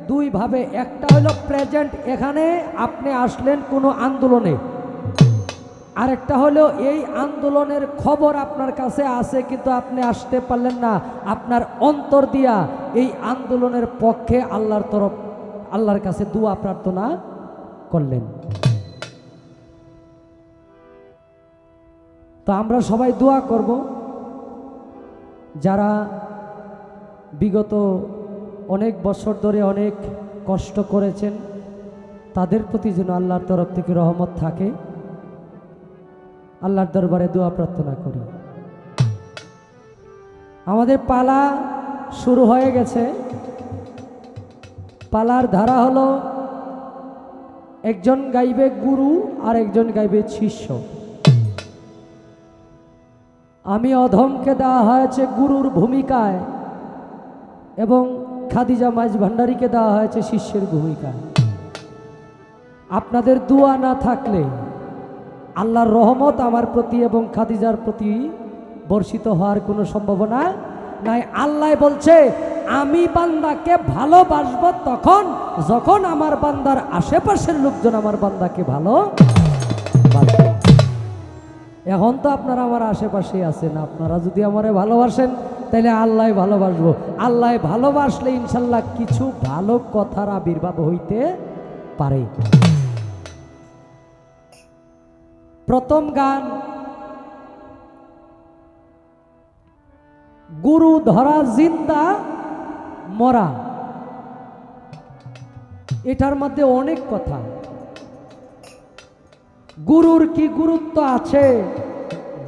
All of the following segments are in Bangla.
দুইভাবে, একটা হলো প্রেজেন্ট, এখানে আপনি আসলেন কোনো আন্দোলনে, আরেকটা হলো এই আন্দোলনের খবর আপনার কাছে আছে কিন্তু আপনি আসতে পারলেন না, আপনার অন্তর দিয়া এই আন্দোলনের পক্ষে আল্লাহর কাছে দোয়া প্রার্থনা করলেন। তো আমরা সবাই দোয়া করব যারা বিগত অনেক বছর ধরে অনেক কষ্ট করেছেন তাদের প্রতি যেন আল্লাহর তরফ থেকে রহমত থাকে। আল্লাহর দরবারে দোয়া প্রার্থনা করি। আমাদের পালা শুরু হয়ে গেছে। পালার ধারা হলো একজন গাইবে গুরু আর একজন গাইবে শিষ্য। আমি অধমকে দেওয়া হয়েছে গুরুর ভূমিকায় এবং খাদিজা মাইজ ভান্ডারীকে দেওয়া হয়েছে শিষ্যের ভূমিকায়। আপনাদের দোয়া না থাকলে আল্লাহর রহমত আমার প্রতি এবং খাদিজার প্রতি বর্ষিত হওয়ার কোনো সম্ভাবনা নাই। আল্লাহ বলছে আমি বান্দাকে ভালোবাসবো তখন যখন আমার বান্দার আশেপাশের লোকজন আমার বান্দাকে ভালোবাসবে। এখন তো আপনারা আমার আশেপাশেই আছেন, আপনারা যদি আমারে ভালোবাসেন তাহলে আল্লাহ ভালোবাসবো। আল্লাহ ভালোবাসলে ইনশাল্লাহ কিছু ভালো কথার আবির্ভাব হইতে পারে। প্রথম গান গুরু ধরা জিন্দা মরা। এটার মধ্যে অনেক কথা। গুরুর কি গুরুত্ব আছে,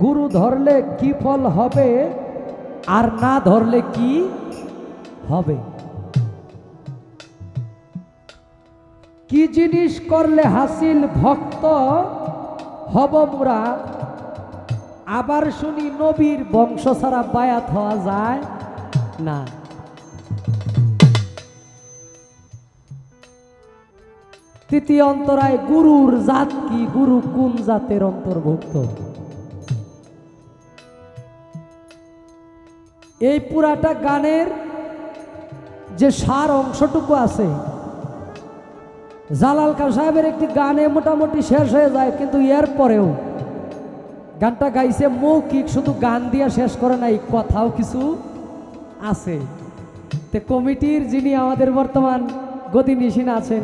গুরু ধরলে কি ফল হবে আর না ধরলে কি হবে, কি জিনিস করলে হাসিল ভক্ত হব মোরা, আবার শুনি নবীর বংশ ছাড়া বায়াত হওয়া যায় না। তৃতীয় অন্তরায় গুরুর জাত কি, গুরু কোন জাতের অন্তর্ভুক্ত। এই পুরাটা গানের যে সার অংশটুকু আছে, জালাল খান সাহেবের একটি গানে মোটামুটি শেষ হয়ে যায়, কিন্তু এর পরেও গানটা গাইছে মৌখিক, শুধু গান দিয়ে শেষ করে নাই, কথাও কিছু আছে। তে কমিটির যিনি আমাদের বর্তমান গদি নিশিন আছেন,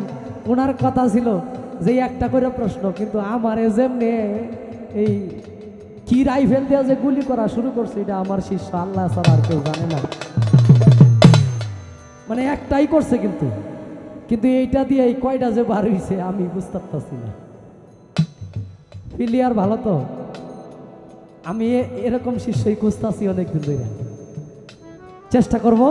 ওনার কথা ছিল যে একটা করে প্রশ্ন, কিন্তু আমার যেমনি এই কি রাইফেল দিয়ে যে গুলি করা শুরু করছে এটা আমার শিষ্য আল্লাহ ছাড়া আর কেউ জানে না। মানে একটাই করছে, কিন্তু এইটা দিয়ে এই কয়টা যে বার হইছে আমি বুঝতে পারছি না। প্লেয়ার ভালো তো, আমি এরকম শিষ্যই খুঁজতেছি অনেকদিন ধরে, চেষ্টা করব